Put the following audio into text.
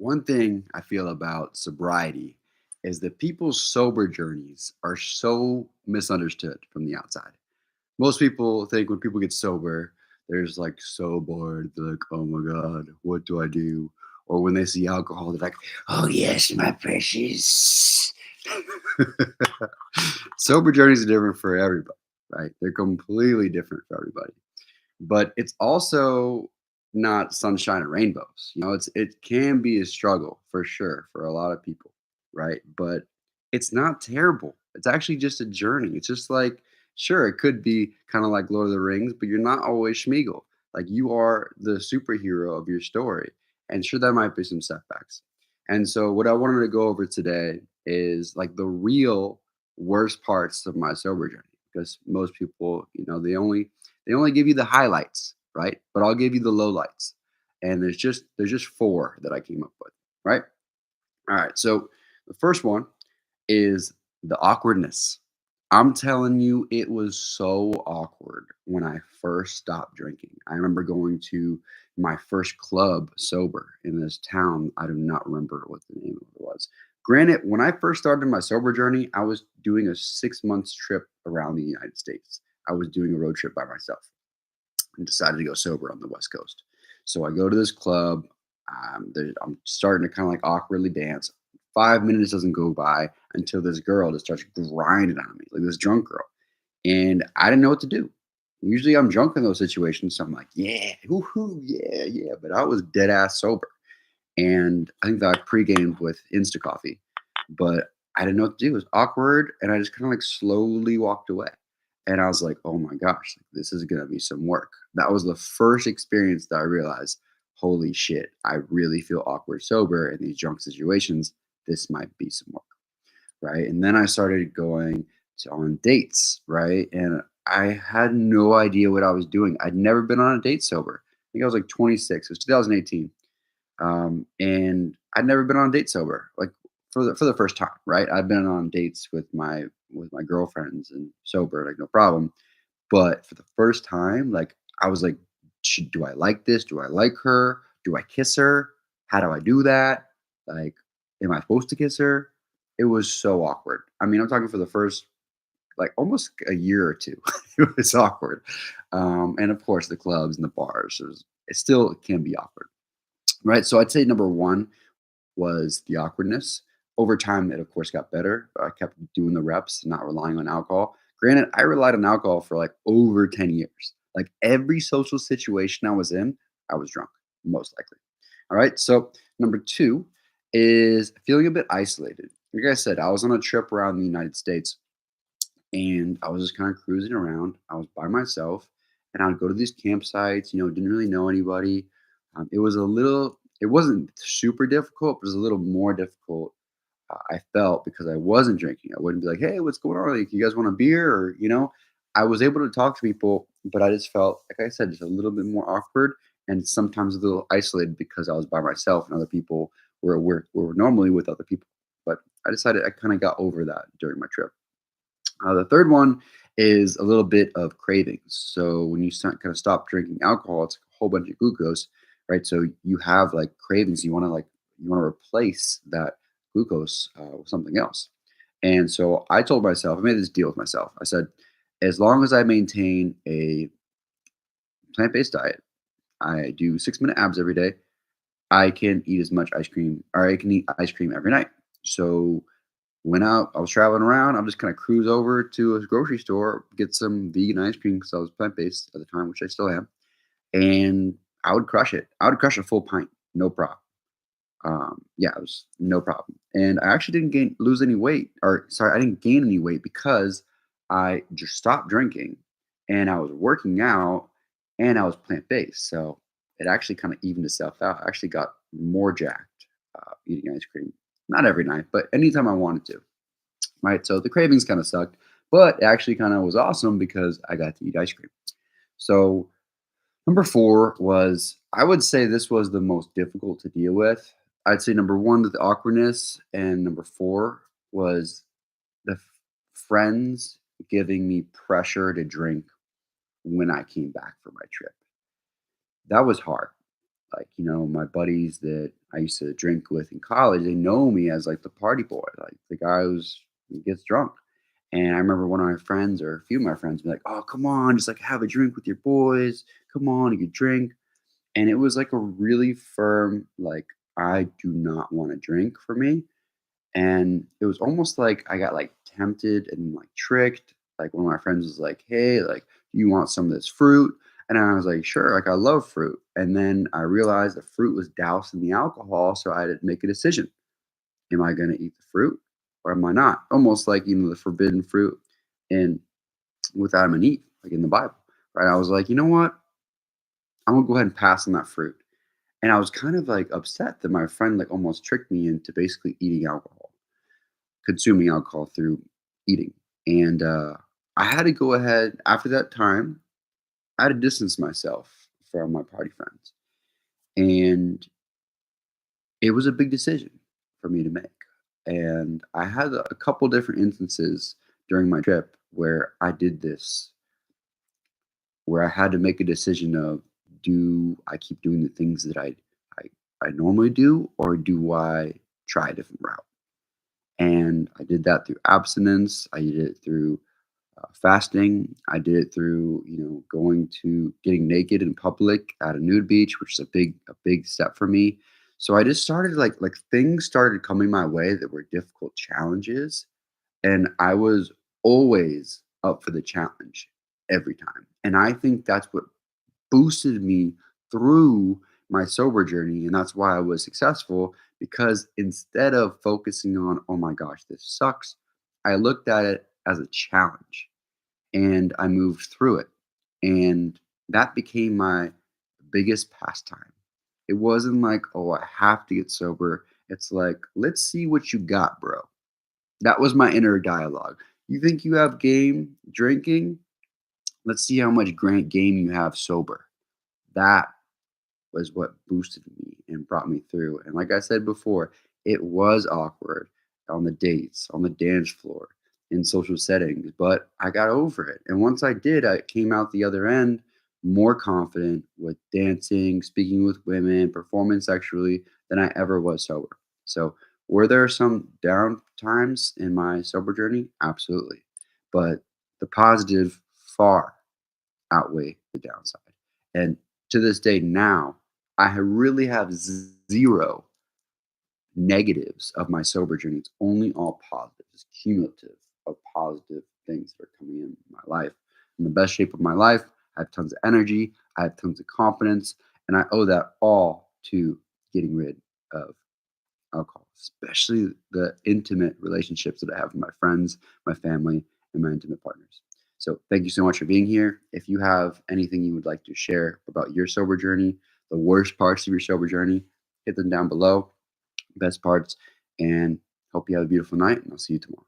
One thing I feel about sobriety is that people's sober journeys are so misunderstood from the outside. Most people think when people get sober, they're just like so bored. They're like, oh my God, what do I do? Or when they see alcohol, they're like, oh yes, my precious. Sober journeys are different for everybody, right? They're completely different for everybody. But it's also not sunshine and rainbows. It can be a struggle for sure for a lot of people, right? But it's not terrible. It's actually just a journey. It's just like, sure, it could be kind of like Lord of the Rings, but you're not always Schmeagol. Like you are the superhero of your story. And sure, there might be some setbacks. And so what I wanted to go over today is like the real worst parts of my sober journey. Because most people, they only give you the highlights, right? But I'll give you the lowlights. And there's just four that I came up with, right? All right. So the first one is the awkwardness. I'm telling you, it was so awkward when I first stopped drinking. I remember going to my first club sober in this town. I do not remember what the name of it was. Granted, when I first started my sober journey, I was doing a 6 months trip around the United States. I was doing a road trip by myself and decided to go sober on the West Coast. So I go to this club. I'm starting to kind of like awkwardly dance. 5 minutes doesn't go by until this girl just starts grinding on me, like this drunk girl. And I didn't know what to do. Usually I'm drunk in those situations. So I'm like, yeah, woohoo, yeah, yeah. But I was dead ass sober. And I think that I pre-gamed with Insta Coffee. But I didn't know what to do. It was awkward. And I just kind of like slowly walked away. And I was like, oh my gosh, this is going to be some work. That was the first experience that I realized, holy shit, I really feel awkward sober in these drunk situations. This might be some work. Right. And then I started going on dates. Right. And I had no idea what I was doing. I'd never been on a date sober. I think I was like 26. It was 2018. And I'd never been on a date sober, like for the first time, right? I've been on dates with my girlfriends and sober, like no problem. But for the first time, like I was like, do I like this? Do I like her? Do I kiss her? How do I do that? Like, am I supposed to kiss her? It was so awkward. I mean, I'm talking for the first like almost a year or two. It was awkward. And of course, the clubs and the bars, it still can be awkward, right? So I'd say number one was the awkwardness. Over time, it of course got better. I kept doing the reps, not relying on alcohol. Granted, I relied on alcohol for like over 10 years. Like every social situation I was in, I was drunk, most likely. All right. So, number two is feeling a bit isolated. Like I said, I was on a trip around the United States and I was just kind of cruising around. I was by myself and I would go to these campsites, didn't really know anybody. It wasn't super difficult, but it was a little more difficult. I felt because I wasn't drinking. I wouldn't be like, hey, what's going on? Like, you guys want a beer? I was able to talk to people, but I just felt, like I said, just a little bit more awkward and sometimes a little isolated because I was by myself and other people were normally with other people. But I decided I kind of got over that during my trip. The third one is a little bit of cravings. So when you kind of stop drinking alcohol, it's a whole bunch of glucose, right? So you have like cravings. You want to replace that glucose with something else. And so I told myself, I made this deal with myself. I said, as long as I maintain a plant-based diet, I do 6 minute abs every day. I can eat as much ice cream, or I can eat ice cream every night. So went out, I was traveling around. I'm just kind of cruise over to a grocery store, get some vegan ice cream because I was plant based at the time, which I still am. And I would crush it. I would crush a full pint, no problem. Yeah, it was no problem. And I actually didn't lose any weight, or sorry, I didn't gain any weight because I just stopped drinking and I was working out and I was plant based. So it actually kind of evened itself out. I actually got more jacked eating ice cream. Not every night, but anytime I wanted to, right? So the cravings kind of sucked, but it actually kind of was awesome because I got to eat ice cream. So number four was, I would say this was the most difficult to deal with. I'd say number one, the awkwardness, and number four was the friends giving me pressure to drink when I came back from my trip. That was hard. Like, my buddies that I used to drink with in college, they know me as like the party boy, like the guy who gets drunk. And I remember one of my friends or a few of my friends be like, "Oh, come on, just like have a drink with your boys. Come on, you could drink." And it was like a really firm, like, I do not want to drink for me. And it was almost like I got like tempted and like tricked. Like one of my friends was like, "Hey, like, do you want some of this fruit?" And I was like, "Sure." Like I love fruit. And then I realized the fruit was doused in the alcohol, so I had to make a decision. Am I going to eat the fruit or am I not? Almost like the forbidden fruit in with Adam and Eve, like in the Bible, right? I was like, you know what? I'm gonna go ahead and pass on that fruit. And I was kind of like upset that my friend like almost tricked me into basically eating alcohol, consuming alcohol through eating. And I had to go ahead after that time. I had to distance myself from my party friends, and it was a big decision for me to make. And I had a couple different instances during my trip where I did this, where I had to make a decision of, do I keep doing the things that I normally do, or do I try a different route? And I did that through abstinence. I did it through fasting. I did it through, going to getting naked in public at a nude beach, which is a big step for me. So I just started like things started coming my way that were difficult challenges, and I was always up for the challenge every time. And I think that's what boosted me through my sober journey. And that's why I was successful, because instead of focusing on, oh my gosh, this sucks, I looked at it as a challenge and I moved through it. And that became my biggest pastime. It wasn't like, oh, I have to get sober. It's like, let's see what you got, bro. That was my inner dialogue. You think you have game drinking? Let's see how much game you have sober. That was what boosted me and brought me through. And like I said before, it was awkward on the dates, on the dance floor, in social settings, but I got over it. And once I did, I came out the other end more confident with dancing, speaking with women, performing sexually than I ever was sober. So, were there some down times in my sober journey? Absolutely. But the positive far outweigh the downside. And to this day now, really have zero negatives of my sober journey. It's only all positive. It's cumulative of positive things that are coming in my life. I'm in the best shape of my life. I have tons of energy. I have tons of confidence. And I owe that all to getting rid of alcohol, especially the intimate relationships that I have with my friends, my family, and my intimate partners. So, thank you so much for being here. If you have anything you would like to share about your sober journey, the worst parts of your sober journey, hit them down below, best parts, and hope you have a beautiful night. And I'll see you tomorrow.